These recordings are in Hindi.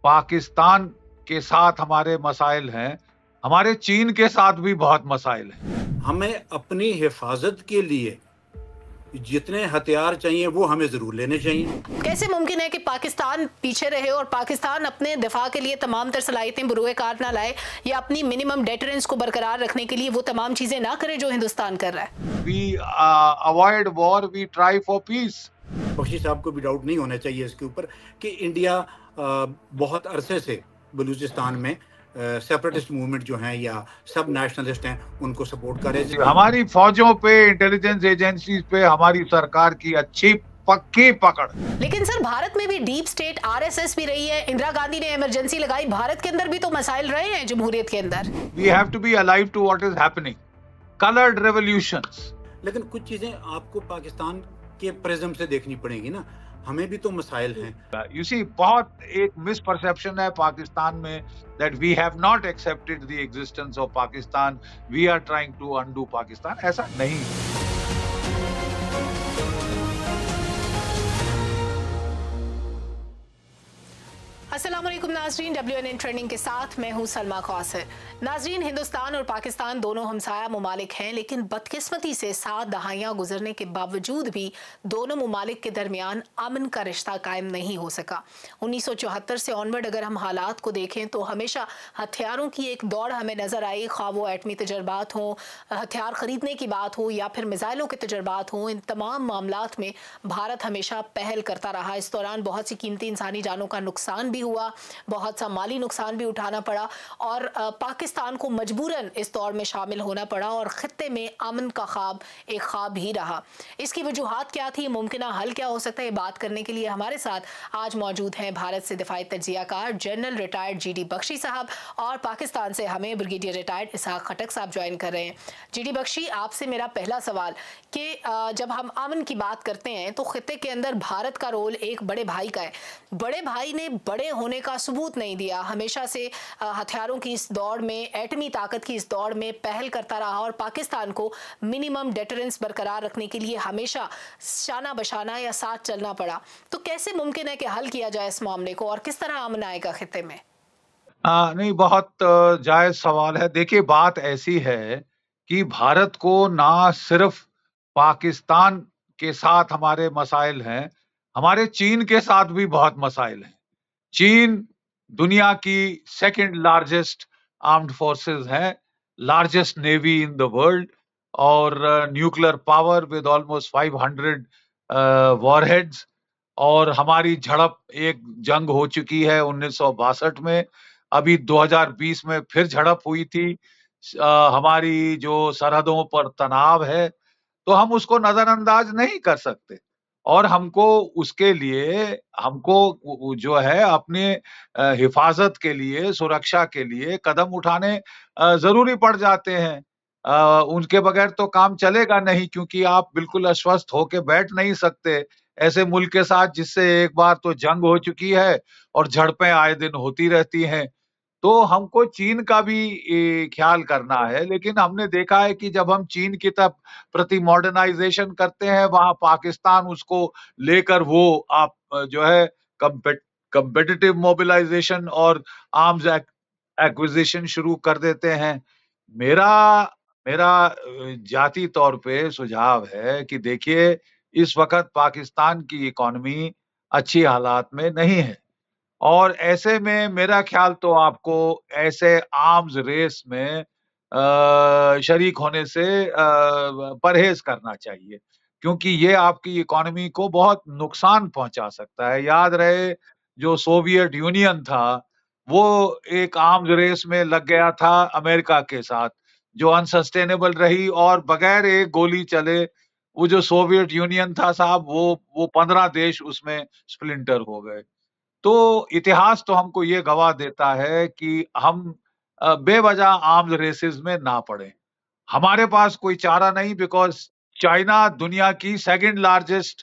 पाकिस्तान के साथ हमारे मसाइल हैं, हमारे चीन के साथ भी बहुत मसाइल हैं। हमें अपनी हिफाजत के लिए जितने हथियार चाहिए वो हमें जरूर लेने चाहिए। कैसे मुमकिन है कि पाकिस्तान पीछे रहे और पाकिस्तान अपने दिफा के लिए तमाम तर सलाहियतें बुरुए कार ना लाए या अपनी मिनिमम डेटरेंस को बरकरार रखने के लिए वो तमाम चीजें ना करे जो हिंदुस्तान कर रहा है। We avoid war, we try for peace. Bakshi साहब को भी डाउट नहीं होना चाहिए इसके ऊपर कि इंडिया बहुत अरसे से बलूचिस्तान में सेपरेटिस्ट मूवमेंट जो हैं या सब नेशनलिस्ट हैं उनको सपोर्ट करे। हमारी फौजों पे, इंटेलिजेंस एजेंसीज पे हमारी सरकार की अच्छी पक्की पकड़। लेकिन सर, भारत में भी डीप स्टेट आरएसएस भी रही है। इंदिरा गांधी ने इमरजेंसी लगाई, भारत के अंदर भी तो मसाइल रहे हैं जमहूरियत के अंदर। We have to be alive to what is happening, coloured revolutions. लेकिन कुछ चीजें आपको पाकिस्तान के प्रिज्म से देखनी पड़ेगी ना, हमें भी तो मसाइल हैं। यू सी, बहुत एक मिसपरसेप्शन है पाकिस्तान में that we have not accepted the existence of Pakistan, we are trying to undo Pakistan। ऐसा नहीं। अस्सलामुअलैकुम नाजरीन, WNN ट्रेंडिंग के साथ मैं हूं सलमा कौसर। नाजरीन, हिंदुस्तान और पाकिस्तान दोनों हमसाया मुमालिक हैं, लेकिन बदकिस्मती से 7 दहाइयाँ गुजरने के बावजूद भी दोनों मुमालिक के दरमियान अमन का रिश्ता कायम नहीं हो सका। 1974 से ऑनवर्ड अगर हम हालात को देखें तो हमेशा हथियारों की एक दौड़ हमें नज़र आई, ख्वाह वो एटमी तजर्बात हों, हथियार ख़रीदने की बात हो या फिर मिसाइलों के तजर्बात हों, इन तमाम मामलात में भारत हमेशा पहल करता रहा। इस दौरान बहुत सी कीमती इंसानी जानों का नुकसान भी हुआ, बहुत सा माली नुकसान भी उठाना पड़ा और पाकिस्तान को मजबूरन इस दौर में शामिल होना पड़ा और खित्ते में अमन का ख्वाब एक ख्वाब ही रहा। इसकी वजूहात क्या थी, मुमकिना हल क्या हो सकता है, बात करने के लिए हमारे साथ आज मौजूद हैं भारत से दिफाई तज्जियाकार जनरल रिटायर्ड GD बख्शी साहब और पाकिस्तान से हमें ब्रिगेडियर रिटायर्ड इसहाक खटक साहब ज्वाइन कर रहे हैं। GD बख्शी, आपसे मेरा पहला सवाल कि जब हम अमन की बात करते हैं तो खित्ते के अंदर भारत का रोल एक बड़े भाई का है। बड़े भाई ने बड़े होने का सबूत नहीं दिया, हमेशा से हथियारों की इस दौड़ में, एटमी ताकत की इस दौड़ में पहल करता रहा और पाकिस्तान को मिनिमम डेटरेंस बरकरार रखने के लिए हमेशा शाना बशाना या साथ चलना पड़ा। तो कैसे मुमकिन है कि हल किया जाए इस मामले को और किस तरह अमन आएगा खित्ते में? नहीं, बहुत जायज सवाल है। देखिए, बात ऐसी है कि भारत को ना सिर्फ पाकिस्तान के साथ हमारे मसाइल हैं, हमारे चीन के साथ भी बहुत मसाइल हैं। चीन दुनिया की सेकंड लार्जेस्ट आर्म्ड फोर्सेस है, largest navy in the world और nuclear power with almost 500 warheads. और हमारी झड़प एक जंग हो चुकी है 1962 में, अभी 2020 में फिर झड़प हुई थी। हमारी जो सरहदों पर तनाव है तो हम उसको नजरअंदाज नहीं कर सकते और हमको उसके लिए हमको जो है अपने हिफाजत के लिए, सुरक्षा के लिए कदम उठाने जरूरी पड़ जाते हैं। उनके बगैर तो काम चलेगा नहीं, क्योंकि आप बिल्कुल अस्वस्थ होके बैठ नहीं सकते ऐसे मुल्क के साथ जिससे एक बार तो जंग हो चुकी है और झड़पें आए दिन होती रहती हैं। तो हमको चीन का भी ख्याल करना है, लेकिन हमने देखा है कि जब हम चीन की तरफ प्रति मॉडर्नाइजेशन करते हैं, वहां पाकिस्तान उसको लेकर वो आप जो है कंपेटिटिव मोबिलाइजेशन और आर्म्स एक्विजिशन शुरू कर देते हैं। मेरा मेरा जाती तौर पे सुझाव है कि देखिए, इस वक्त पाकिस्तान की इकोनॉमी अच्छी हालात में नहीं है और ऐसे में मेरा ख्याल तो आपको ऐसे आर्म्स रेस में शरीक होने से परहेज करना चाहिए, क्योंकि ये आपकी इकोनॉमी को बहुत नुकसान पहुंचा सकता है। याद रहे, जो सोवियत यूनियन था वो एक आर्म्स रेस में लग गया था अमेरिका के साथ, जो अनसस्टेनेबल रही और बगैर एक गोली चले वो जो सोवियत यूनियन था साहब, वो 15 देश उसमें स्प्लिंटर हो गए। तो इतिहास तो हमको ये गवाह देता है कि हम बेवजह आर्म्स रेसेस में ना पड़े। हमारे पास कोई चारा नहीं, बिकॉज चाइना दुनिया की सेकंड लार्जेस्ट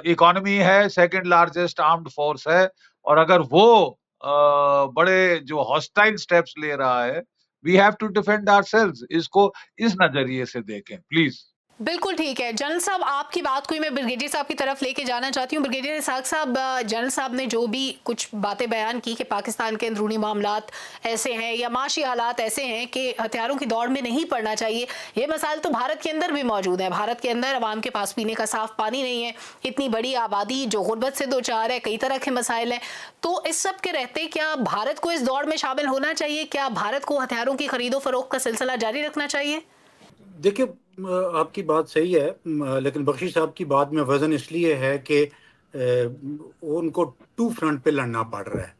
इकोनॉमी है, सेकंड लार्जेस्ट आर्म्ड फोर्स है और अगर वो बड़े जो हॉस्टाइल स्टेप्स ले रहा है, we have to defend ourselves. इसको इस नजरिए से देखें प्लीज। बिल्कुल ठीक है। जनरल साहब, आपकी बात को ही मैं ब्रिगेडियर साहब की तरफ लेके जाना चाहती हूँ। ब्रिगेडियर इसहाक साहब, जनरल साहब ने जो भी कुछ बातें बयान की कि पाकिस्तान के अंदरूनी मामलात ऐसे हैं या माशी हालात ऐसे हैं कि हथियारों की दौड़ में नहीं पड़ना चाहिए। ये मसाइल तो भारत के अंदर भी मौजूद है। भारत के अंदर अवाम के पास पीने का साफ पानी नहीं है, इतनी बड़ी आबादी जो गुर्बत से दो चार है, कई तरह के मसाइल हैं। तो इस सब के रहते क्या भारत को इस दौड़ में शामिल होना चाहिए? क्या भारत को हथियारों की खरीदो फरोख्त का सिलसिला जारी रखना चाहिए? देखिए, आपकी बात सही है, लेकिन बख्शी साहब की बात में वजन इसलिए है कि उनको टू फ्रंट पे लड़ना पड़ रहा है,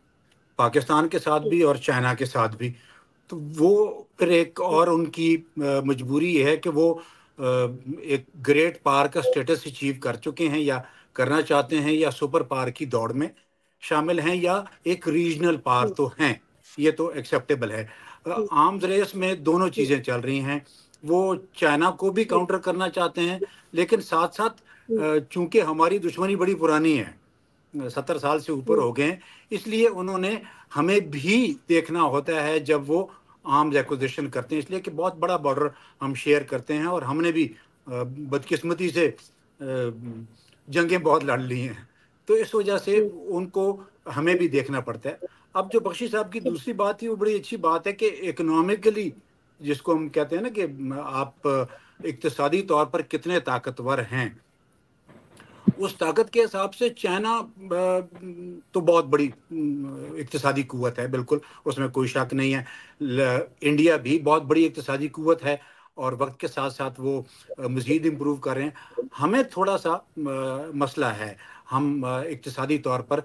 पाकिस्तान के साथ भी और चाइना के साथ भी। तो वो फिर एक और उनकी मजबूरी ये है कि वो एक ग्रेट पावर का स्टेटस अचीव कर चुके हैं या करना चाहते हैं, या सुपर पावर की दौड़ में शामिल हैं, या एक रीजनल पावर तो हैं। ये तो एक्सेप्टेबल है। आर्म्स रेस में दोनों चीज़ें चल रही हैं। वो चाइना को भी काउंटर करना चाहते हैं, लेकिन साथ साथ चूंकि हमारी दुश्मनी बड़ी पुरानी है, 70 साल से ऊपर हो गए हैं, इसलिए उन्होंने हमें भी देखना होता है जब वो आर्म्स एक्विजिशन करते हैं, इसलिए कि बहुत बड़ा बॉर्डर हम शेयर करते हैं और हमने भी बदकिस्मती से जंगें बहुत लड़ ली हैं। तो इस वजह से उनको हमें भी देखना पड़ता है। अब जो बख्शी साहब की दूसरी बात थी वो बड़ी अच्छी बात है कि इकोनॉमिकली, जिसको हम कहते हैं ना कि आप इक्तिसादी तौर पर कितने ताकतवर हैं, उस ताकत के हिसाब से चाइना तो बहुत बड़ी इक्तिसादी कुव्वत है, बिल्कुल उसमें कोई शक नहीं है। इंडिया भी बहुत बड़ी इक्तिसादी कुव्वत है और वक्त के साथ साथ वो मज़ीद इम्प्रूव कर रहे हैं। हमें थोड़ा सा मसला है, हम इक्तिसादी तौर पर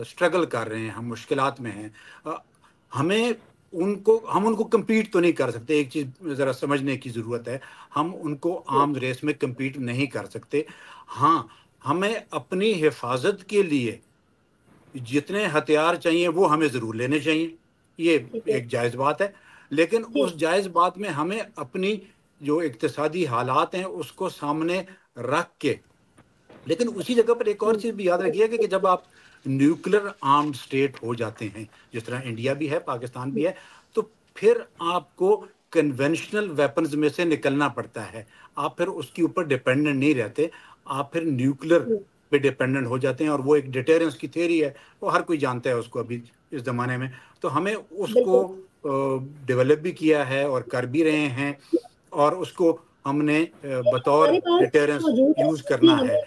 स्ट्रगल कर रहे हैं, हम मुश्किलात में हैं। हम उनको कम्पीट तो नहीं कर सकते। एक चीज़ ज़रा समझने की ज़रूरत है, हम उनको आर्म्स रेस में कम्पीट नहीं कर सकते। हाँ, हमें अपनी हिफाजत के लिए जितने हथियार चाहिए वो हमें ज़रूर लेने चाहिए, ये एक जायज़ बात है। लेकिन उस जायज़ बात में हमें अपनी जो इक्तिसादी हालात हैं उसको सामने रख के, लेकिन उसी जगह पर एक और चीज़ भी याद रखिएगा कि जब आप न्यूक्लियर आर्म्ड स्टेट हो जाते हैं, जिस तरह इंडिया भी है, पाकिस्तान भी है, तो फिर आपको कन्वेंशनल वेपन्स में से निकलना पड़ता है। आप फिर उसके ऊपर डिपेंडेंट नहीं रहते, आप फिर न्यूक्लियर पे डिपेंडेंट हो जाते हैं। और वो एक डिटेरेंस की थ्योरी है, वो हर कोई जानता है उसको अभी इस ज़माने में। तो हमें उसको डेवलप भी किया है और कर भी रहे हैं, और उसको हमने बतौर डिटेरेंस यूज़ करना है।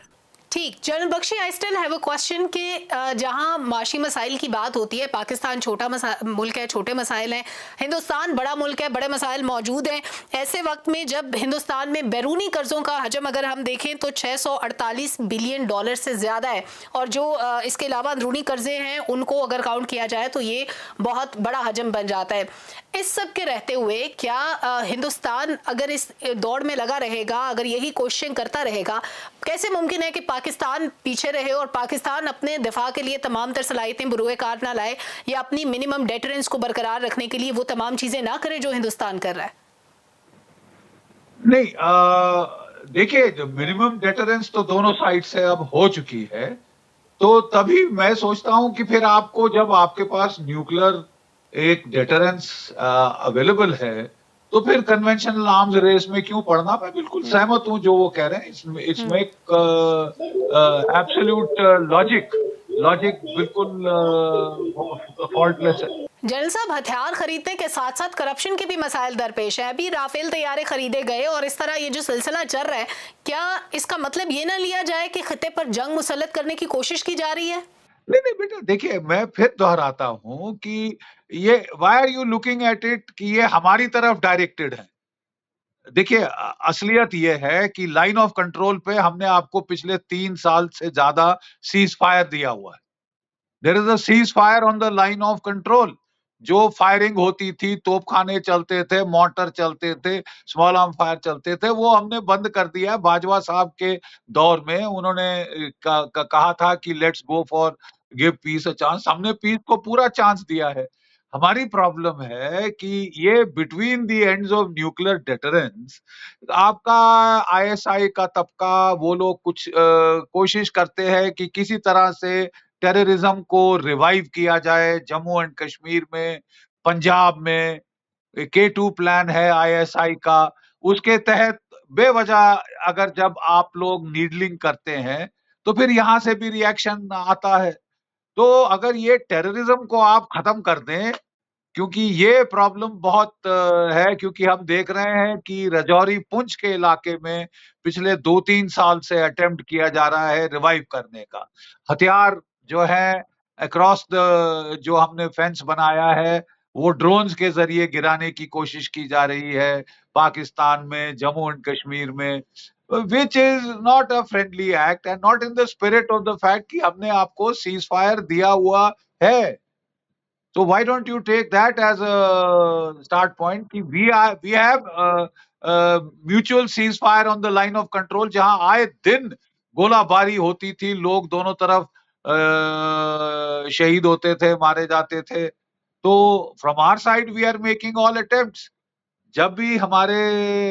ठीक। General Bakshi, I still have a question कि जहां माशी मसाइल की बात होती है, पाकिस्तान छोटा मुल्क है, छोटे मसाइल हैं, हिंदुस्तान बड़ा मुल्क है, बड़े मसाइल मौजूद हैं। ऐसे वक्त में जब हिंदुस्तान में बैरूनी कर्जों का हजम अगर हम देखें तो 648 बिलियन डॉलर से ज़्यादा है, और जो इसके अलावा अंदरूनी कर्जे हैं उनको अगर काउंट किया जाए तो ये बहुत बड़ा हजम बन जाता है। इस सब के रहते हुए क्या हिंदुस्तान अगर इस दौड़ में लगा रहेगा, अगर यही क्वेश्चन करता रहेगा, कैसे मुमकिन है कि पाकिस्तान पीछे रहे और पाकिस्तान अपने दिफा के लिए तमाम तर सलाहियतें बुरुए कार ना लाए, या अपनी मिनिमम डेटरेंस को बरकरार रखने के लिए वो तमाम चीजें ना करे जो हिंदुस्तान कर रहा है? नहीं, देखिए, जो मिनिमम डेटरेंस तो दोनों साइड से अब हो चुकी है, तो तभी मैं सोचता हूं कि फिर आपको, जब आपके पास न्यूक्लियर एक डेटरेंस अवेलेबल है, तो फिर कन्वेंशनल आर्म्स रेस में क्यों पड़ना। मैं बिल्कुल सहमत हूं जो वो कह रहे हैं, इसमें एब्सोल्यूट लॉजिक बिल्कुल फॉल्टलेस है। जनरल साहब, हथियार खरीदने के साथ साथ करप्शन के भी मसाइल दरपेश है। अभी राफेल तैयारे खरीदे गए और इस तरह ये जो सिलसिला चल रहा है, क्या इसका मतलब ये ना लिया जाए कि खिते पर जंग मुसल्लत करने की कोशिश की जा रही है? नहीं बेटा, देखिए, मैं फिर दोहराता हूं कि ये why are you looking at it कि ये हमारी तरफ डायरेक्टेड है। देखिए, असलियत ये है कि लाइन ऑफ कंट्रोल पे हमने आपको पिछले 3 साल से ज्यादा सीज फायर दिया हुआ है। There is a cease fire on the line of control. जो फायरिंग होती थी, तोपखाने चलते थे, मोर्टर चलते थे, स्मॉल आर्म फायर चलते थे, वो हमने बंद कर दिया है। बाजवा साहब के दौर में उन्होंने कहा था कि let's go for give piece a chance. हमने पीस को पूरा चांस दिया है। हमारी प्रॉब्लम है कि ये between the ends of nuclear deterrence, आपका आईएसआई का तबका, वो लोग कुछ कोशिश करते हैं कि किसी तरह से टेररिज्म को रिवाइव किया जाए। जम्मू एंड कश्मीर में, पंजाब में K2 प्लान है आईएसआई का, उसके तहत बेवजह अगर जब आप लोग नीडलिंग करते हैं तो फिर यहां से भी रिएक्शन आता है। तो अगर ये टेररिज्म को आप खत्म कर दें, क्योंकि ये प्रॉब्लम बहुत है, क्योंकि हम देख रहे हैं कि राजौरी पुंछ के इलाके में पिछले 2-3 साल से अटेम्प्ट किया जा रहा है रिवाइव करने का। हथियार जो है अक्रॉस द जो हमने फेंस बनाया है वो ड्रोन्स के जरिए गिराने की कोशिश की जा रही है पाकिस्तान में, जम्मू एंड कश्मीर में, which is not a friendly act and not in the spirit of the fact कि हमने आपको सीज फायर दिया हुआ है। So why don't you take that as a start point कि we have mutual ceasefire on the line of control, जहां आए दिन गोलाबारी होती थी, लोग दोनों तरफ शहीद होते थे, मारे जाते थे। तो from our side we are making all attempts। जब भी हमारे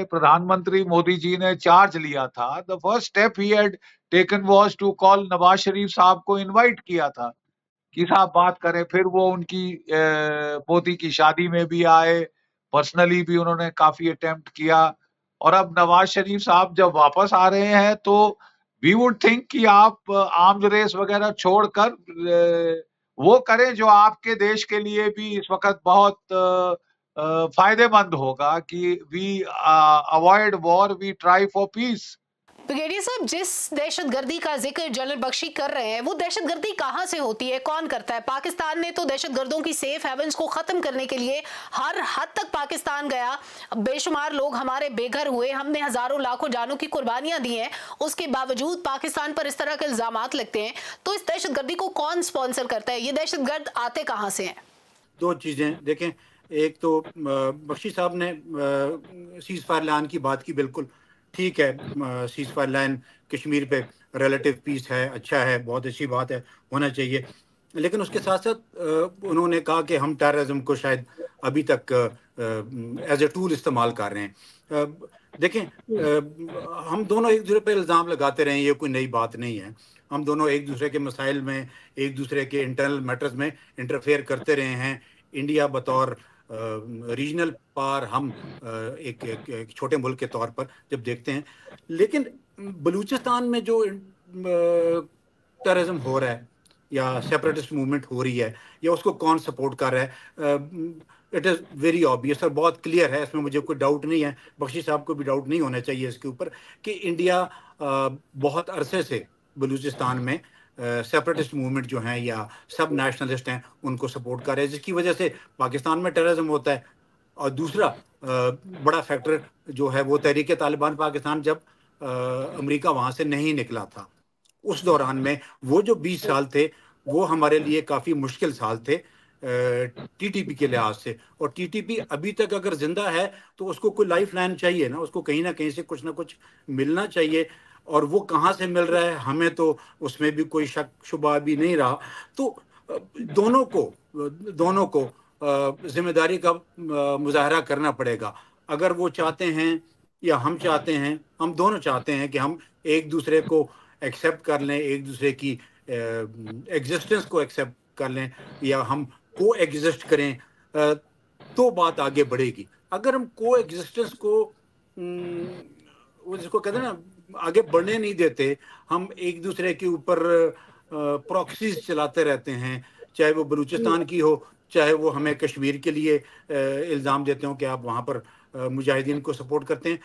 प्रधानमंत्री मोदी जी ने चार्ज लिया था, the first step he had taken was to call Nawaz Sharif साहब को इनवाइट किया था कि साहब बात करें। फिर वो उनकी पोती की शादी में भी आए, पर्सनली भी उन्होंने काफी अटेम्प्ट किया। और अब नवाज शरीफ साहब जब वापस आ रहे हैं तो वी वुड थिंक कि आप आर्म्स रेस वगैरह छोड़कर वो करें जो आपके देश के लिए भी इस वक्त बहुत फायदेमंद होगा कि we avoid war, we try for peace. Brigadier साहब, जिस दहशतगर्दी का जिक्र जनरल बख्शी कर रहे हैं वो दहशतगर्दी कहां से होती है, कौन करता है? पाकिस्तान ने तो दहशतगर्दों की सेफ हेवन्स को खत्म करने के लिए हर हद तक पाकिस्तान गया, बेशुमार लोग हमारे बेघर हुए, हमने हजारों लाखों जानों की कुर्बानियां दी हैं, उसके बावजूद पाकिस्तान पर इस तरह के इल्जामात लगते हैं। तो इस दहशतगर्दी को कौन स्पॉन्सर करता है? ये दहशतगर्द आते कहां से हैं? दो चीजें देखें, एक तो बख्शी साहब ने सीज फायर लाइन की बात की, बिल्कुल ठीक है। सीज फायर लाइन कश्मीर पे रिलेटिव पीस है, अच्छा है, बहुत अच्छी बात है, होना चाहिए। लेकिन उसके साथ साथ उन्होंने कहा कि हम टेररिज्म को शायद अभी तक एज ए टूल इस्तेमाल कर रहे हैं। देखें, हम दोनों एक दूसरे पे इल्ज़ाम लगाते रहे, ये कोई नई बात नहीं है। हम दोनों एक दूसरे के मसाइल में, एक दूसरे के इंटरनल मैटर्स में इंटरफेयर करते रहे हैं। इंडिया बतौर रीजनल पार, हम एक छोटे मुल्क के तौर पर जब देखते हैं। लेकिन बलूचिस्तान में जो टेररिज्म हो रहा है या सेपरेटिस्ट मूवमेंट हो रही है, या उसको कौन सपोर्ट कर रहा है, इट इज़ वेरी ऑब्वियस और बहुत क्लियर है। इसमें मुझे कोई डाउट नहीं है, बख्शी साहब को भी डाउट नहीं होना चाहिए इसके ऊपर कि इंडिया बहुत अरसे से बलूचिस्तान में सेपरेटिस्ट मूवमेंट जो हैं या सब नेशनलिस्ट हैं उनको सपोर्ट कर रहे हैं, जिसकी वजह से पाकिस्तान में टेररिज्म होता है। और दूसरा बड़ा फैक्टर जो है वो तहरीक तालिबान पाकिस्तान, जब अमेरिका वहाँ से नहीं निकला था, उस दौरान में वो जो 20 साल थे वो हमारे लिए काफ़ी मुश्किल साल थे टीटीपी के लिहाज से। और टीटीपी अभी तक अगर जिंदा है तो उसको कोई लाइफ लाइन चाहिए ना, उसको कहीं ना कहीं से कुछ ना कुछ मिलना चाहिए। और वो कहाँ से मिल रहा है हमें तो उसमें भी कोई शक शुबा भी नहीं रहा। तो दोनों को जिम्मेदारी का मुजाहरा करना पड़ेगा। अगर वो चाहते हैं या हम चाहते हैं, हम दोनों चाहते हैं कि हम एक दूसरे को एक्सेप्ट कर लें, एक दूसरे की एग्जिस्टेंस को एक्सेप्ट कर लें, या हम को एग्जिस्ट करें, तो बात आगे बढ़ेगी। अगर हम को एग्जिस्टेंस को वो जिसको कहते हैं ना आगे बढ़ने नहीं देते, हम एक दूसरे के ऊपर प्रॉक्सीज चलाते रहते हैं, चाहे वो बलूचिस्तान की हो, चाहे वो हमें कश्मीर के लिए इल्ज़ाम देते हो कि आप वहाँ पर मुजाहिदीन को सपोर्ट करते हैं,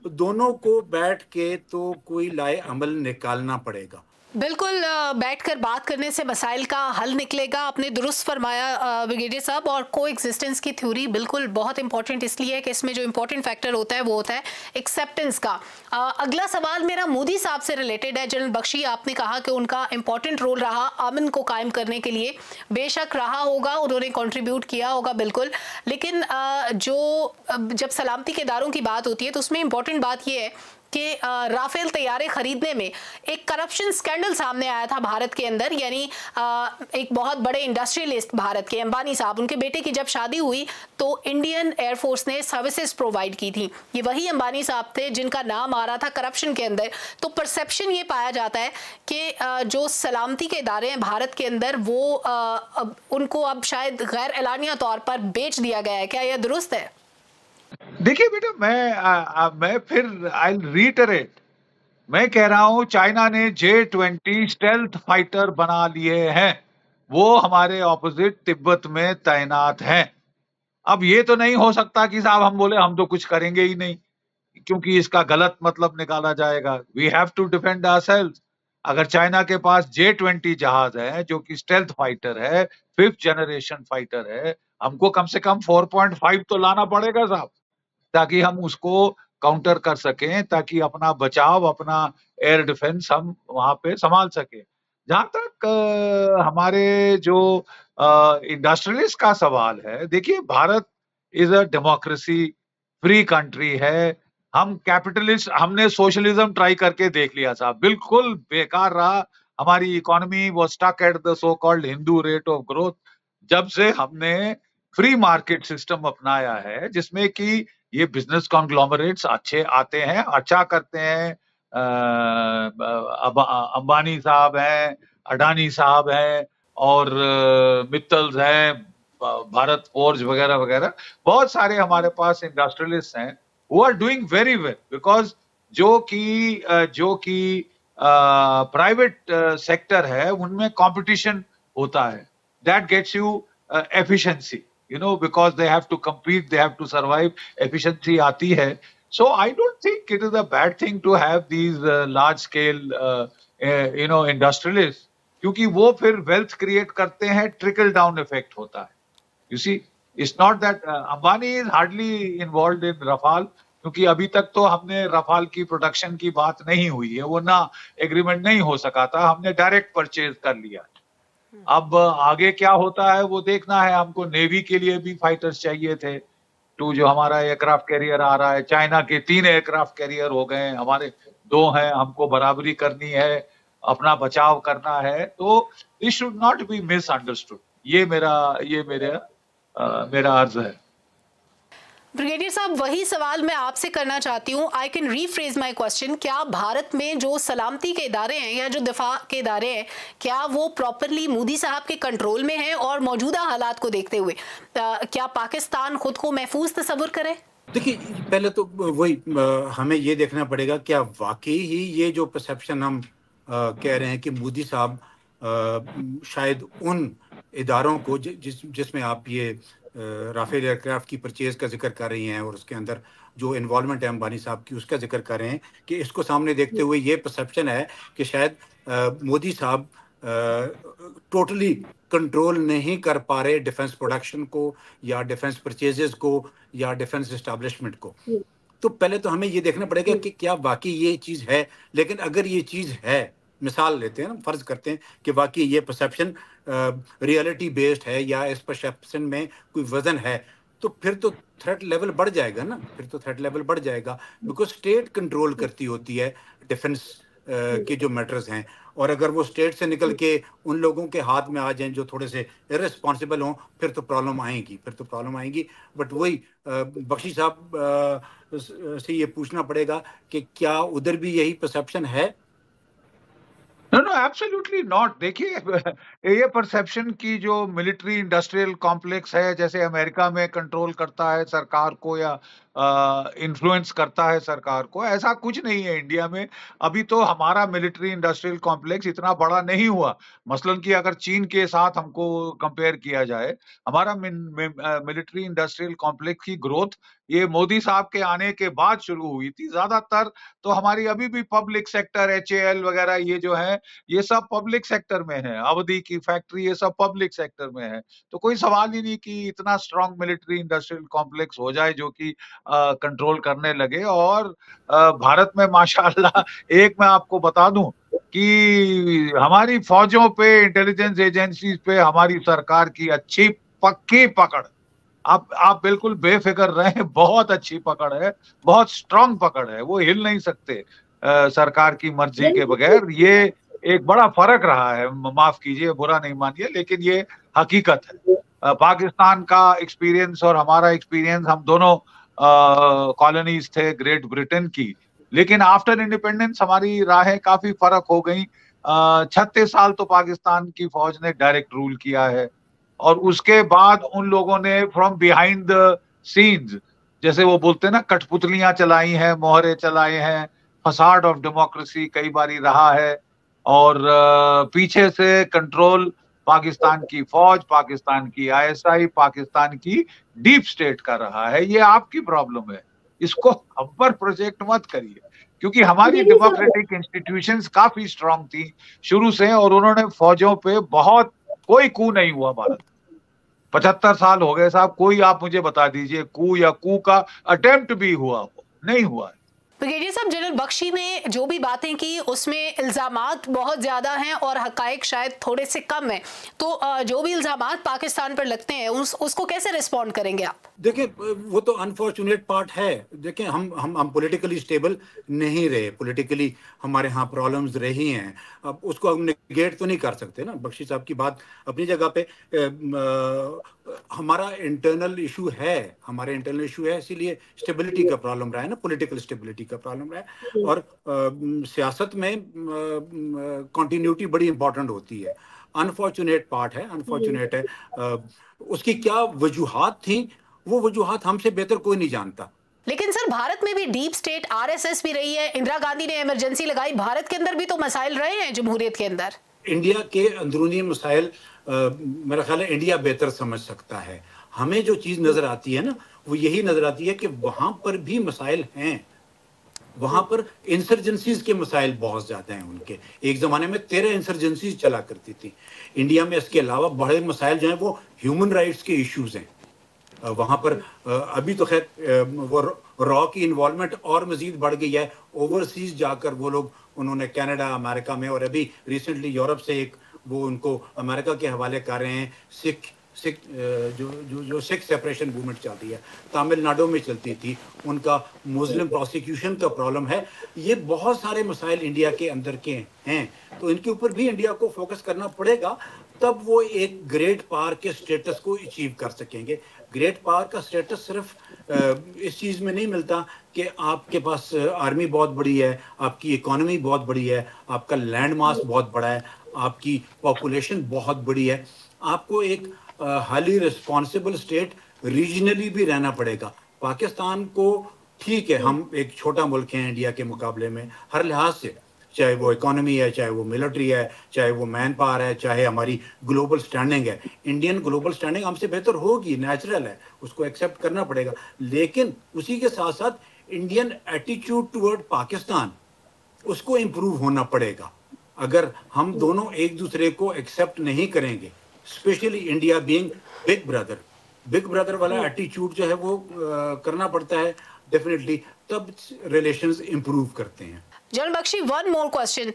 दोनों को बैठ के तो कोई लाए अमल निकालना पड़ेगा। बिल्कुल, बैठकर बात करने से मसाइल का हल निकलेगा। आपने दुरुस्त फरमाया ब्रिगेडियर साहब। और को एग्जिस्टेंस की थ्योरी बिल्कुल बहुत इंपॉर्टेंट इसलिए है कि इसमें जो इंपॉर्टेंट फैक्टर होता है वो होता है एक्सेप्टेंस का। अगला सवाल मेरा मोदी साहब से रिलेटेड है। जनरल बख्शी, आपने कहा कि उनका इंपॉर्टेंट रोल रहा अमन को कायम करने के लिए, बेशक रहा होगा, उन्होंने कॉन्ट्रीब्यूट किया होगा, बिल्कुल। लेकिन जब सलामती के इदारों की बात होती है तो उसमें इंपॉर्टेंट बात यह है कि राफेल तैयारे खरीदने में एक करप्शन स्कैंडल सामने आया था भारत के अंदर। यानी एक बहुत बड़े इंडस्ट्रियलिस्ट भारत के अंबानी साहब, उनके बेटे की जब शादी हुई तो इंडियन एयरफोर्स ने सर्विसेज प्रोवाइड की थी। ये वही अंबानी साहब थे जिनका नाम आ रहा था करप्शन के अंदर। तो परसेप्शन ये पाया जाता है कि जो सलामती के इदारे हैं भारत के अंदर वो उनको अब शायद गैर एलानिया तौर पर बेच दिया गया है। क्या यह दुरुस्त है? देखिए बेटा, मैं फिर आई रीटरेट, मैं कह रहा हूं चाइना ने J-20 स्टेल्थ फाइटर बना लिए हैं, वो हमारे ऑपोजिट तिब्बत में तैनात हैं। अब ये तो नहीं हो सकता कि साहब हम बोले हम तो कुछ करेंगे ही नहीं, क्योंकि इसका गलत मतलब निकाला जाएगा। We have to defend ourselves. अगर चाइना के पास J-20 जहाज है जो कि स्टेल्थ फाइटर है, 5th जनरेशन फाइटर है, हमको कम से कम 4.5 तो लाना पड़ेगा साहब, ताकि हम उसको काउंटर कर सकें, ताकि अपना बचाव, अपना एयर डिफेंस हम वहां पे संभाल सके। जहां तक हमारे जो इंडस्ट्रियलिस्ट का सवाल है, देखिए Bharat is a democracy, free country है। हम कैपिटलिस्ट, हमने सोशलिज्म ट्राई करके देख लिया साहब, बिल्कुल बेकार रहा। हमारी economy was stuck at the so called Hindu rate of growth. जब से हमने फ्री मार्केट सिस्टम अपनाया है, जिसमें कि ये बिजनेस कॉन्ग्लोमरेट्स अच्छे आते हैं, अच्छा करते हैं, अंबानी साहब हैं, अडानी साहब हैं, और मित्तल्स हैं, भारत फोर्ज वगैरह वगैरह, बहुत सारे हमारे पास इंडस्ट्रियलिस्ट हैं who are doing very well, because जो कि प्राइवेट सेक्टर है उनमें कंपटीशन होता है, that gets you efficiency, you know, because they have to compete, they have to survive, efficiency आती है. So I don't think it is a bad thing to have these large scale you know industrialists, क्योंकि वो फिर wealth create करते हैं, trickle down effect होता है. You see, it's not that Ambani is hardly involved in Rafale, क्योंकि अभी तक तो हमने रफाल की प्रोडक्शन की बात नहीं हुई है, वो ना एग्रीमेंट नहीं हो सका था, हमने डायरेक्ट परचेज कर लिया। अब आगे क्या होता है वो देखना है। हमको नेवी के लिए भी फाइटर्स चाहिए थे, तो जो हमारा एयरक्राफ्ट कैरियर आ रहा है, चाइना के 3 एयरक्राफ्ट कैरियर हो गए, हमारे 2 हैं, हमको बराबरी करनी है, अपना बचाव करना है, तो it should not be misunderstood. ये मेरा अर्ज है। ब्रिगेडियर साहब, वही सवाल मैं आपसे करना चाहती हूँ। I can rephrase my question. क्या भारत में जो सलामती के इदारे हैं या जो दिफा के इदारे हैं, क्या वो प्रॉपरली मोदी साहब के कंट्रोल में हैं? और मौजूदा हालात को देखते हुए क्या पाकिस्तान खुद को महफूज तस्वुर करे? देखिए, पहले तो वही हमें ये देखना पड़ेगा, क्या वाकई ही ये जो परसेप्शन हम कह रहे हैं कि मोदी साहब शायद उन इदारों को जिसमें आप ये राफेल एयरक्राफ्ट की परचेज का जिक्र कर रही हैं और उसके अंदर जो इन्वॉल्वमेंट है अंबानी साहब की, उसका जिक्र कर रहे हैं, कि इसको सामने देखते हुए ये परसेप्शन है कि शायद मोदी साहब टोटली कंट्रोल नहीं कर पा रहे डिफेंस प्रोडक्शन को या डिफेंस परचेजेस को या डिफेंस एस्टैब्लिशमेंट को। तो पहले तो हमें ये देखना पड़ेगा कि क्या वाकई ये चीज़ है। लेकिन अगर ये चीज़ है, मिसाल लेते हैं ना, फर्ज करते हैं कि वाकई ये परसेप्शन रियलिटी बेस्ड है या इस परसेप्शन में कोई वजन है, तो फिर तो थ्रेट लेवल बढ़ जाएगा ना, बिकॉज स्टेट कंट्रोल करती होती है डिफेंस के जो मैटर्स हैं। और अगर वो स्टेट से निकल के उन लोगों के हाथ में आ जाएं जो थोड़े से इररिस्पॉन्सिबल हों, फिर तो प्रॉब्लम आएंगी। बट वही बख्शी साहब से ये पूछना पड़ेगा कि क्या उधर भी यही परसेप्शन है? No, absolutely not. देखिए, ये परसेप्शन की जो मिलिट्री इंडस्ट्रियल कॉम्प्लेक्स है, जैसे अमेरिका में कंट्रोल करता है सरकार को या इन्फ्लुएंस करता है सरकार को, ऐसा कुछ नहीं है इंडिया में। अभी तो हमारा मिलिट्री इंडस्ट्रियल कॉम्प्लेक्स इतना बड़ा नहीं हुआ। मसलन कि अगर चीन के साथ हमको कंपेयर किया जाए, हमारा मिलिट्री इंडस्ट्रियल कॉम्प्लेक्स की ग्रोथ ये मोदी साहब के आने के बाद शुरू हुई थी। ज्यादातर तो हमारी अभी भी पब्लिक सेक्टर, HAL वगैरह ये जो है, ये सब पब्लिक सेक्टर में है। अवधि की फैक्ट्री, ये सब पब्लिक सेक्टर में है। तो कोई सवाल ही नहीं कि इतना स्ट्रॉन्ग मिलिट्री इंडस्ट्रियल कॉम्प्लेक्स हो जाए जो कि कंट्रोल करने लगे। और भारत में माशाल्लाह, एक मैं आपको बता दूं कि हमारी फौजों पे, इंटेलिजेंस एजेंसीज पे हमारी सरकार की अच्छी पक्की पकड़। आप बिल्कुल बेफिक्र रहें, बहुत अच्छी पकड़ है, बहुत स्ट्रांग पकड़ है, वो हिल नहीं सकते सरकार की मर्जी के बगैर। ये एक बड़ा फर्क रहा है, माफ कीजिए, बुरा नहीं मानिए, लेकिन ये हकीकत है। पाकिस्तान का एक्सपीरियंस और हमारा एक्सपीरियंस, हम दोनों कॉलोनीज थे ग्रेट ब्रिटेन की, लेकिन आफ्टर इंडिपेंडेंस हमारी राहें काफी फर्क हो गई। 36 साल तो पाकिस्तान की फौज ने डायरेक्ट रूल किया है, और उसके बाद उन लोगों ने फ्रॉम बिहाइंड द सीन्स जैसे वो बोलते हैं ना, कठपुतलियां चलाई हैं, मोहरे चलाए हैं, फसाड ऑफ डेमोक्रेसी कई बारी रहा है, और पीछे से कंट्रोल पाकिस्तान की फौज, पाकिस्तान की आईएसआई, पाकिस्तान की डीप स्टेट का रहा है। ये आपकी प्रॉब्लम है, इसको हम पर प्रोजेक्ट मत करिए, क्योंकि हमारी डेमोक्रेटिक इंस्टीट्यूशंस काफी स्ट्रांग थी शुरू से, और उन्होंने फौजों पे बहुत, कोई कू नहीं हुआ भारत 75 साल हो गए साहब, कोई आप मुझे बता दीजिए कू या कू का अटेम्प्ट भी हुआ हो? नहीं हुआ है। ब्रिगेडियर साहब, जनरल बख्शी ने जो भी बातें की उसमें इल्जामात बहुत ज्यादा हैं और हकायक शायद थोड़े से कम हैं, तो जो भी इल्जामात पाकिस्तान पर लगते हैं उसको कैसे रिस्पॉन्ड करेंगे आप? देखिए, वो तो अनफॉर्चुनेट पार्ट है। देखिए, हम पॉलिटिकली स्टेबल नहीं रहे, पॉलिटिकली हमारे यहाँ प्रॉब्लम्स रही हैं। अब उसको हम निगेट तो नहीं कर सकते ना। बख्शी साहब की बात अपनी जगह पे, हमारा इंटरनल इशू है, इसीलिए स्टेबिलिटी का प्रॉब्लम रहा है ना, पॉलिटिकल स्टेबिलिटी का प्रॉब्लम रहा है। और सियासत में कंटिन्यूटी बड़ी इंपॉर्टेंट होती है। अनफॉर्चुनेट पार्ट है, अनफॉर्चुनेट है। उसकी क्या वजूहात थी, वो वजूहात हमसे बेहतर कोई नहीं जानता। लेकिन सर, भारत में भी डीप स्टेट आरएसएस भी रही है, इंदिरा गांधी ने इमरजेंसी लगाई, भारत के अंदर भी तो मसाइल रहे हैं जमहूरियत के अंदर। इंडिया के अंदरूनी मसाइल मेरा ख्याल है इंडिया बेहतर समझ सकता है। हमें जो चीज नजर आती है ना, वो यही नजर आती है कि वहां पर भी मसाइल हैं। वहां पर इंसर्जेंसीज के मसाइल बहुत ज्यादा हैं उनके। एक जमाने में 13 इंसर्जेंसीज चला करती थी इंडिया में। इसके अलावा बड़े मसाइल जो हैं वो ह्यूमन राइट्स के इश्यूज हैं वहां पर। अभी तो खैर वो रॉ की इन्वॉल्वमेंट और मजीद बढ़ गई है। ओवरसीज जाकर वो लोग, उन्होंने कनाडा, अमेरिका में, और अभी रिसेंटली यूरोप से एक वो उनको अमेरिका के हवाले कर रहे हैं। सिख जो सिख सेपरेशन मूवमेंट चल रही है, तमिलनाडु में चलती थी, उनका मुस्लिम प्रोसिक्यूशन का प्रॉब्लम है। ये बहुत सारे मसाइल इंडिया के अंदर के हैं, तो इनके ऊपर भी इंडिया को फोकस करना पड़ेगा, तब वो एक ग्रेट पावर के स्टेटस को अचीव कर सकेंगे। ग्रेट पावर का स्टेटस सिर्फ इस चीज़ में नहीं मिलता कि आपके पास आर्मी बहुत बड़ी है, आपकी इकोनॉमी बहुत बड़ी है, आपका लैंड मास बहुत बड़ा है, आपकी पॉपुलेशन बहुत बड़ी है। आपको एक हाईली रिस्पॉन्सिबल स्टेट रीजनली भी रहना पड़ेगा। पाकिस्तान को, ठीक है, हम एक छोटा मुल्क है इंडिया के मुकाबले में हर लिहाज से, चाहे वो इकोनॉमी है, चाहे वो मिलिट्री है, चाहे वो मैन पावर है, चाहे हमारी ग्लोबल स्टैंडिंग है। इंडियन ग्लोबल स्टैंडिंग हमसे बेहतर होगी, नेचुरल है, उसको एक्सेप्ट करना पड़ेगा। लेकिन उसी के साथ साथ इंडियन एटीट्यूड टुवर्ड पाकिस्तान, उसको इम्प्रूव होना पड़ेगा। अगर हम दोनों एक दूसरे को एक्सेप्ट नहीं करेंगे, specially India being big brother वाला एटीट्यूड जो है वो करना पड़ता है डेफिनेटली, तब रिलेशंस इंप्रूव करते हैं। General Bakshi, one more question.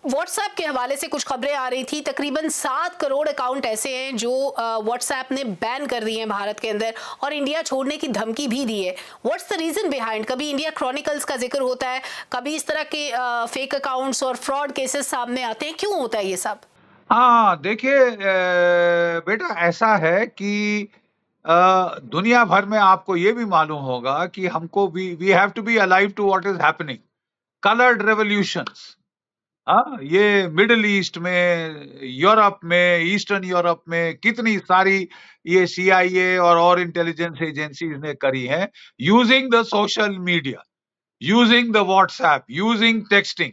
WhatsApp के हवाले से कुछ खबरें आ रही थी, तकरीबन 7 करोड़ अकाउंट ऐसे हैं जो व्हाट्सएप ने बैन कर दिए हैं भारत के अंदर, और इंडिया छोड़ने की धमकी भी दी है। What's the reason behind? कभी इंडिया क्रॉनिकल्स का जिक्र होता है, कभी इस तरह के फेक अकाउंट्स और फ्रॉड केसेस सामने आते हैं, क्यों होता है ये सब? हाँ, देखिए बेटा, ऐसा है कि दुनिया भर में आपको ये भी मालूम होगा कि हमको we have to be alive to what is happening. Coloured revolutions, हाँ, ये मिडिल ईस्ट में, यूरोप में, ईस्टर्न यूरोप में कितनी सारी ये CIA और इंटेलिजेंस एजेंसीज ने करी हैं, using the social media, using the WhatsApp, using texting.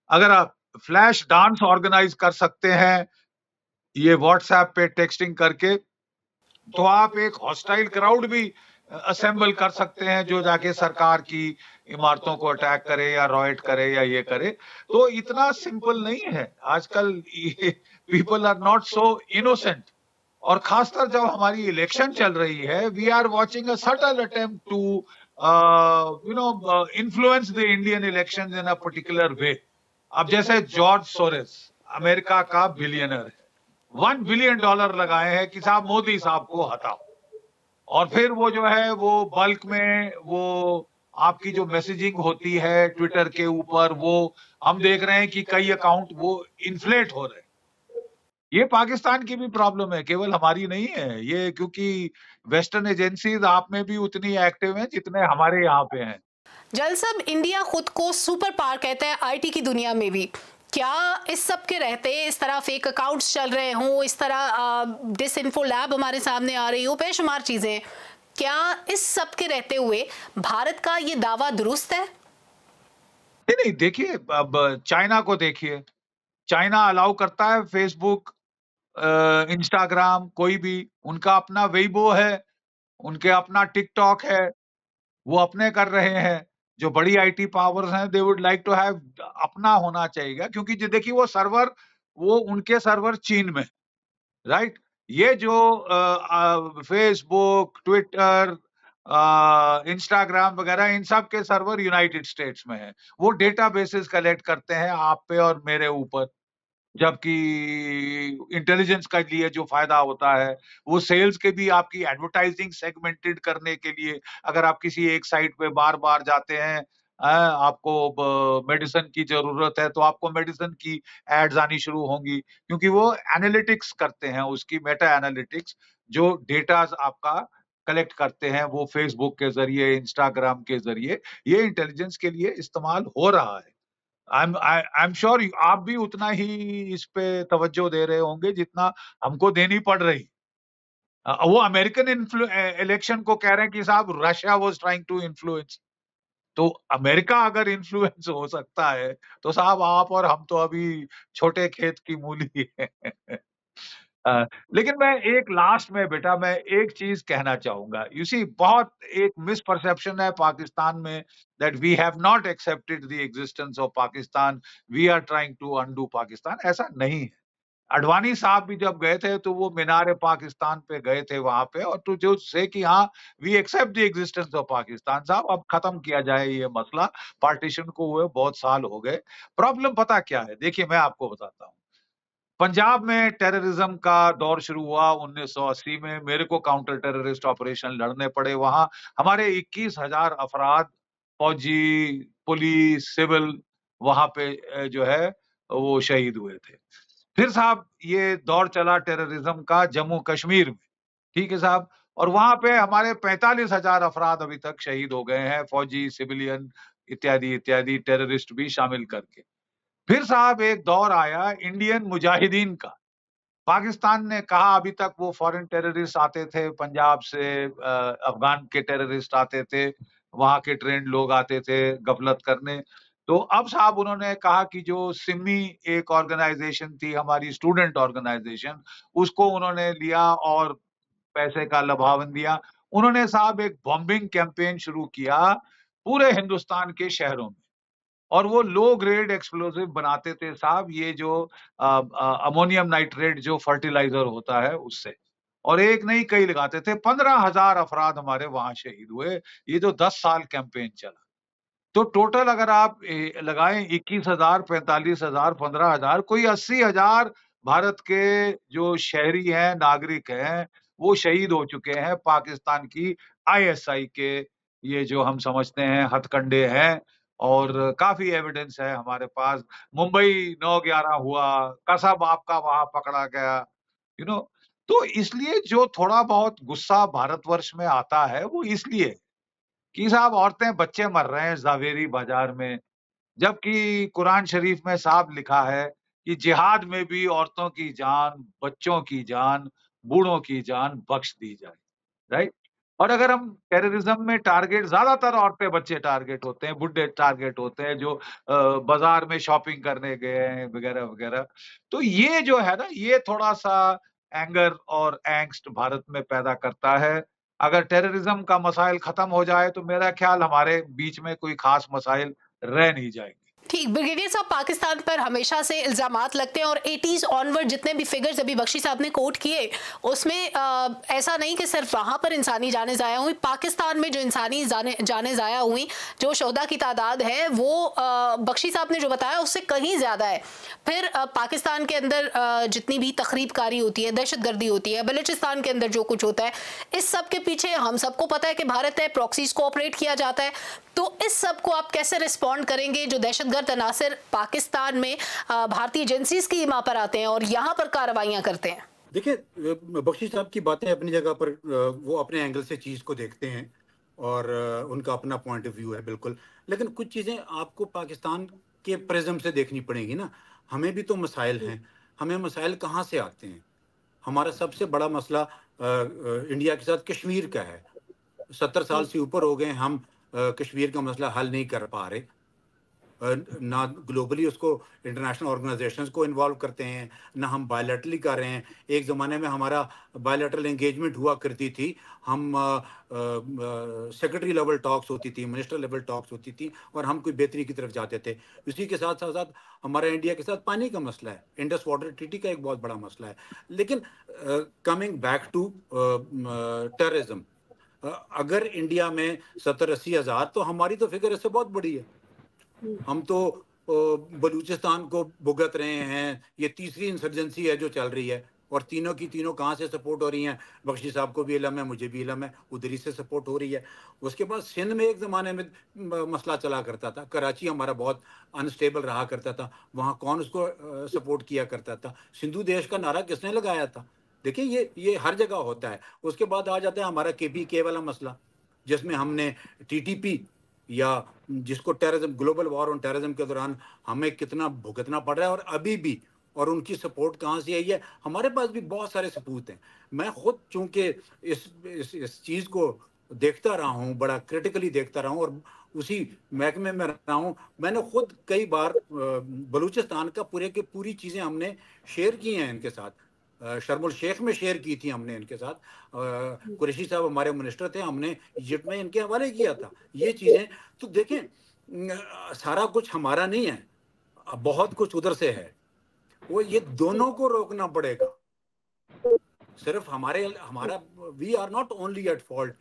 अगर आप फ्लैश डांस ऑर्गेनाइज कर सकते हैं ये व्हाट्सएप पे टेक्सटिंग करके, तो आप एक हॉस्टाइल क्राउड भी असेंबल कर सकते हैं जो जाके सरकार की इमारतों को अटैक करे या रॉयट करे या ये करे। तो इतना सिंपल नहीं है आजकल। People are not so innocent. और खासकर जब हमारी इलेक्शन चल रही है, we are watching a subtle attempt to influence the Indian elections in a particular way. अब जैसे जॉर्ज सोरेस अमेरिका का बिलियनर है, $1 बिलियन लगाए हैं कि साहब मोदी साहब को हटाओ, और फिर वो जो है वो बल्क में वो आपकी जो मैसेजिंग होती है ट्विटर के ऊपर, वो हम देख रहे हैं कि कई अकाउंट वो इन्फ्लेट हो रहे हैं। ये पाकिस्तान की भी प्रॉब्लम है, केवल हमारी नहीं है ये, क्योंकि वेस्टर्न एजेंसीज आप में भी उतनी एक्टिव हैं जितने हमारे यहाँ पे हैं। जल साहब, इंडिया खुद को सुपर पावर कहता है आईटी की दुनिया में भी। क्या इस सब के रहते इस तरह फेक अकाउंट्स चल रहे हों, इस तरह डिसइंफो लैब हमारे सामने आ रही हो, बेशुमार चीजें, क्या इस सब के रहते हुए भारत का ये दावा दुरुस्त है? नहीं, देखिए, अब चाइना को देखिए, चाइना अलाउ करता है फेसबुक, इंस्टाग्राम, कोई भी, उनका अपना वेइबो है, उनके अपना टिकटॉक है, वो अपने कर रहे हैं। जो बड़ी आईटी पावर्स हैं, they would like to have अपना होना चाहिए, क्योंकि जो देखिए वो उनके सर्वर चीन में, राइट? ये जो फेसबुक, ट्विटर, इंस्टाग्राम वगैरह, इन सब के सर्वर यूनाइटेड स्टेट्स में है। वो डेटाबेसेस कलेक्ट करते हैं आप पे और मेरे ऊपर, जबकि इंटेलिजेंस का लिए जो फायदा होता है, वो सेल्स के भी, आपकी एडवर्टाइजिंग सेगमेंटेड करने के लिए, अगर आप किसी एक साइट पे बार बार जाते हैं, आपको मेडिसिन की जरूरत है, तो आपको मेडिसिन की एड्स आनी शुरू होंगी, क्योंकि वो एनालिटिक्स करते हैं, उसकी मेटा एनालिटिक्स, जो डेटा आपका कलेक्ट करते हैं, वो फेसबुक के जरिए, इंस्टाग्राम के जरिए, ये इंटेलिजेंस के लिए इस्तेमाल हो रहा है। आई एम श्योर आप भी उतना ही इस पे तवज्जो दे रहे होंगे जितना हमको देनी पड़ रही। वो अमेरिकन इलेक्शन को कह रहे हैं कि साहब Russia was trying to influence. तो अमेरिका अगर इन्फ्लुएंस हो सकता है, तो साहब आप और हम तो अभी छोटे खेत की मूली है। लेकिन मैं एक लास्ट में बेटा, मैं एक चीज कहना चाहूंगा। यू सी, बहुत एक मिसपरसेप्शन है पाकिस्तान में, that we have not accepted the existence of Pakistan, we are trying to undo Pakistan. ऐसा नहीं है। अडवाणी साहब भी जब गए थे तो वो मीनार पाकिस्तान पे गए थे वहां पे, और टू जो से कि हाँ, we accept the existence of Pakistan. साहब अब खत्म किया जाए ये मसला, पार्टीशन को हुए बहुत साल हो गए। प्रॉब्लम पता क्या है, देखिए मैं आपको बताता हूँ। पंजाब में टेररिज्म का दौर शुरू हुआ 1980 में। मेरे को काउंटर टेररिस्ट ऑपरेशन लड़ने पड़े वहां। हमारे 21,000 अफराद, फौजी, पुलिस, सिविल, वहां पे जो है वो शहीद हुए थे। फिर साहब ये दौर चला टेररिज्म का जम्मू कश्मीर में, ठीक है साहब, और वहां पे हमारे 45,000 अफराद अभी तक शहीद हो गए हैं, फौजी, सिविलियन इत्यादि इत्यादि, टेररिस्ट भी शामिल करके। फिर साहब एक दौर आया इंडियन मुजाहिदीन का। पाकिस्तान ने कहा, अभी तक वो फॉरेन टेररिस्ट आते थे पंजाब से, अफगान के टेररिस्ट आते थे, वहां के ट्रेंड लोग आते थे गफलत करने। तो अब साहब उन्होंने कहा कि जो सिमी एक ऑर्गेनाइजेशन थी, हमारी स्टूडेंट ऑर्गेनाइजेशन, उसको उन्होंने लिया और पैसे का लभावन दिया। उन्होंने साहब एक बॉम्बिंग कैंपेन शुरू किया पूरे हिंदुस्तान के शहरों में, और वो लो ग्रेड एक्सप्लोसिव बनाते थे साहब, ये जो अमोनियम नाइट्रेट जो फर्टिलाइजर होता है उससे, और एक नहीं कई लगाते थे। 15,000 अफराद हमारे वहां शहीद हुए। ये जो 10 साल कैंपेन चला, तो टोटल अगर आप लगाएं 21,000, 45,000, 15,000, कोई 80,000 भारत के जो शहरी हैं, नागरिक हैं, वो शहीद हो चुके हैं पाकिस्तान की आईएसआई के, ये जो हम समझते हैं हथकंडे हैं, और काफी एविडेंस है हमारे पास। मुंबई 9/11 हुआ, कसब आपका वहां पकड़ा गया, यू नो। तो इसलिए जो थोड़ा बहुत गुस्सा भारतवर्ष में आता है, वो इसलिए कि साहब औरतें, बच्चे मर रहे हैं जावेरी बाजार में, जबकि कुरान शरीफ में साफ लिखा है कि जिहाद में भी औरतों की जान, बच्चों की जान, बूढ़ों की जान बख्श दी जाए, राइट? और अगर हम टेररिज्म में टारगेट, ज्यादातर औरतें बच्चे टारगेट होते हैं, बुढ़े टारगेट होते हैं, जो बाजार में शॉपिंग करने गए हैं वगैरह वगैरह। तो ये जो है ना, ये थोड़ा सा एंगर और एंग्स्ट भारत में पैदा करता है। अगर टेररिज्म का मसाइल खत्म हो जाए, तो मेरा ख्याल हमारे बीच में कोई खास मसाइल रह नहीं जाएंगे। ठीक, ब्रिगेडियर साहब, पाकिस्तान पर हमेशा से इल्जामात लगते हैं और 80s ऑनवर्ड जितने भी फिगर्स अभी बख्शी साहब ने कोट किए, उसमें ऐसा नहीं कि सिर्फ वहां पर इंसानी जानें ज़ाया हुई, पाकिस्तान में जो इंसानी जानें ज़ाया हुई, जो शोहदा की तादाद है, वो बख्शी साहब ने जो बताया उससे कहीं ज़्यादा है। फिर पाकिस्तान के अंदर जितनी भी तखरीबकारी होती है, दहशतगर्दी होती है, बलूचिस्तान के अंदर जो कुछ होता है, इस सब के पीछे हम सबको पता है कि भारत है, प्रॉक्सीज को ऑपरेट किया जाता है। तो इस सब को आप कैसे रिस्पॉन्ड करेंगे जो दहशतगर्द अनासिर पाकिस्तान में भारतीय एजेंसीज की सीमा पर आते हैं और यहाँ पर कार्रवाइयाँ करते हैं? देखिए, बख्शी साहब की बातें अपनी जगह पर, वो अपने एंगल से चीज़ को देखते हैं और उनका अपना पॉइंट ऑफ व्यू है, बिल्कुल। लेकिन कुछ चीज़ें आपको पाकिस्तान के प्रिज्म से देखनी पड़ेगी ना। हमें भी तो मसाइल हैं। हमें मसाइल कहाँ से आते हैं? हमारा सबसे बड़ा मसला इंडिया के साथ कश्मीर का है। 70 साल से ऊपर हो गए, हम कश्मीर का मसला हल नहीं कर पा रहे, ना ग्लोबली उसको इंटरनेशनल ऑर्गेनाइजेशंस को इन्वॉल्व करते हैं, ना हम बायलैटरली कर रहे हैं। एक ज़माने में हमारा बायलैटरल एंगेजमेंट हुआ करती थी, हम सेक्रेटरी लेवल टॉक्स होती थी, मिनिस्टर लेवल टॉक्स होती थी, और हम कोई बेहतरी की तरफ जाते थे। इसी के साथ साथ साथ हमारा इंडिया के साथ पानी का मसला है, इंडस वाटर ट्रीटी का एक बहुत बड़ा मसला है। लेकिन कमिंग बैक टू टेररिज्म, अगर इंडिया में 70-80 हज़ार, तो हमारी तो फिगर इससे बहुत बड़ी है। हम तो बलूचिस्तान को भुगत रहे हैं, ये तीसरी इंसर्जेंसी है जो चल रही है, और तीनों की तीनों कहाँ से सपोर्ट हो रही हैं, बख्शी साहब को भी इलम है, मुझे भी इलम है, उधर ही से सपोर्ट हो रही है। उसके बाद सिंध में एक ज़माने में मसला चला करता था, कराची हमारा बहुत अनस्टेबल रहा करता था, वहाँ कौन उसको सपोर्ट किया करता था, सिंधु देश का नारा किसने लगाया था? देखिए ये हर जगह होता है। उसके बाद आ जाता है हमारा KPK वाला मसला, जिसमें हमने TTP या जिसको terrorism, global war on terrorism के दौरान हमें कितना भुगतना पड़ रहा है, और अभी भी, और उनकी सपोर्ट कहाँ से आई है, हमारे पास भी बहुत सारे सबूत हैं। मैं खुद चूंकि इस चीज़ को देखता रहा हूँ, बड़ा क्रिटिकली देखता रहा हूँ, और उसी महकमे में रहा हूँ, मैंने खुद कई बार बलूचिस्तान का पूरी चीज़ें हमने शेयर की हैं इनके साथ। शर्मुल शेख में शेयर की थी हमने इनके साथ, कुरैशी साहब हमारे मिनिस्टर थे, हमने इजिप्ट में इनके हवाले किया था ये चीज़ें। तो देखें, सारा कुछ हमारा नहीं है, बहुत कुछ उधर से है, वो ये दोनों को रोकना पड़ेगा। सिर्फ हमारा we are not only at fault.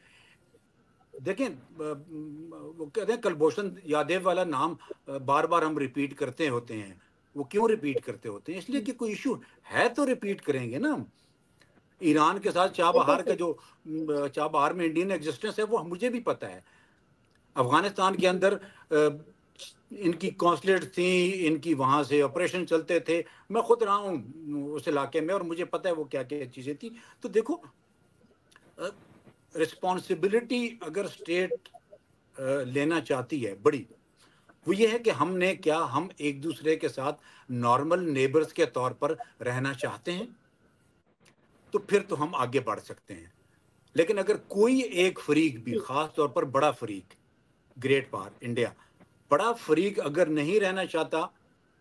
देखें, वो कहते हैं कुलभूषण यादव वाला नाम बार बार हम रिपीट करते होते हैं, वो क्यों रिपीट करते होते हैं? इसलिए कि कोई इशू है तो रिपीट करेंगे ना। ईरान के साथ चाबहार का जो चाबहार में इंडियन एग्जिस्टेंस है, वो मुझे भी पता है। अफगानिस्तान के अंदर इनकी कॉन्सुलेट थी, इनकी वहाँ से ऑपरेशन चलते थे, मैं खुद रहा हूँ उस इलाके में, और मुझे पता है वो क्या क्या चीज़ें थी। तो देखो, रिस्पॉन्सिबिलिटी अगर स्टेट लेना चाहती है बड़ी, वो ये है कि हम एक दूसरे के साथ नॉर्मल नेबर्स के तौर पर रहना चाहते हैं, तो फिर तो हम आगे बढ़ सकते हैं। लेकिन अगर कोई एक फरीक भी, खास तौर पर बड़ा फरीक, ग्रेट पावर इंडिया, बड़ा फरीक अगर नहीं रहना चाहता,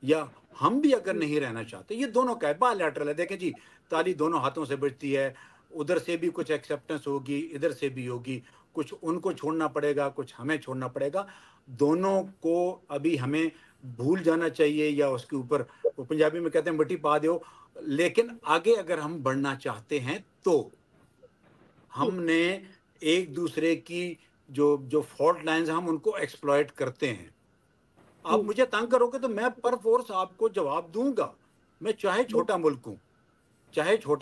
या हम भी अगर नहीं रहना चाहते, ये दोनों का बायलैटरल है। देखें जी, ताली दोनों हाथों से बजती है, उधर से भी कुछ एक्सेप्टेंस होगी, इधर से भी होगी, कुछ उनको छोड़ना पड़ेगा, कुछ हमें छोड़ना पड़ेगा। दोनों को अभी हमें भूल जाना चाहिए, या उसके ऊपर, वो पंजाबी में कहते हैं मिट्टी पा दो। लेकिन आगे अगर हम बढ़ना चाहते हैं, तो हमने एक दूसरे की जो फॉल्ट लाइन्स, हम उनको एक्सप्लॉइट करते हैं। आप मुझे तंग करोगे तो मैं पर फोर्स आपको जवाब दूंगा, मैं चाहे छोटा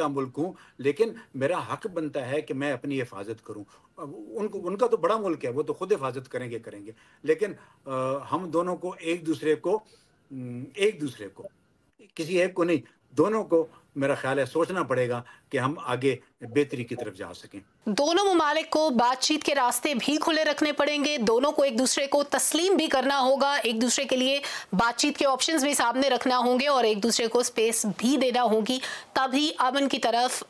मुल्क हूँ, लेकिन मेरा हक बनता है कि मैं अपनी हिफाजत करूँ। उनका तो बड़ा मुल्क है, वो तो खुद हिफाजत करेंगे, लेकिन हम दोनों को एक दूसरे को किसी एक को नहीं, दोनों को मेरा ख्याल है सोचना पड़ेगा कि हम आगे बेहतरी की तरफ जा सकें। दोनों ममालिक को बातचीत के रास्ते भी खुले रखने पड़ेंगे, दोनों को एक दूसरे को तस्लीम भी करना होगा, एक दूसरे के लिए बातचीत के ऑप्शंस भी सामने रखना होंगे, और एक दूसरे को स्पेस भी देना होगी, तभी अमन की तरफ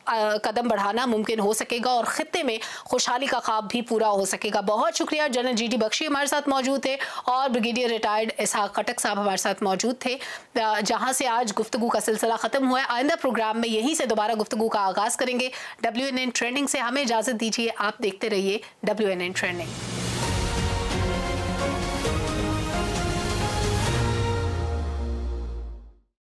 कदम बढ़ाना मुमकिन हो सकेगा और खित्ते में खुशहाली का ख्वाब भी पूरा हो सकेगा। बहुत शुक्रिया। जनरल GT बख्शी हमारे साथ मौजूद थे, और ब्रिगेडियर रिटायर्ड इसहाक खटक साहब हमारे साथ मौजूद थे, जहाँ से आज गुफ्तगू का सिलसिला ख़त्म हुआ है। आइंदा प्रोग्राम में यहीं से दोबारा गुफ्तगू का आगाज़ करेंगे। WNN ट्रेंडिंग से हमें इजाज़त दीजिए। आप देखते रहिए WNN ट्रेंडिंग।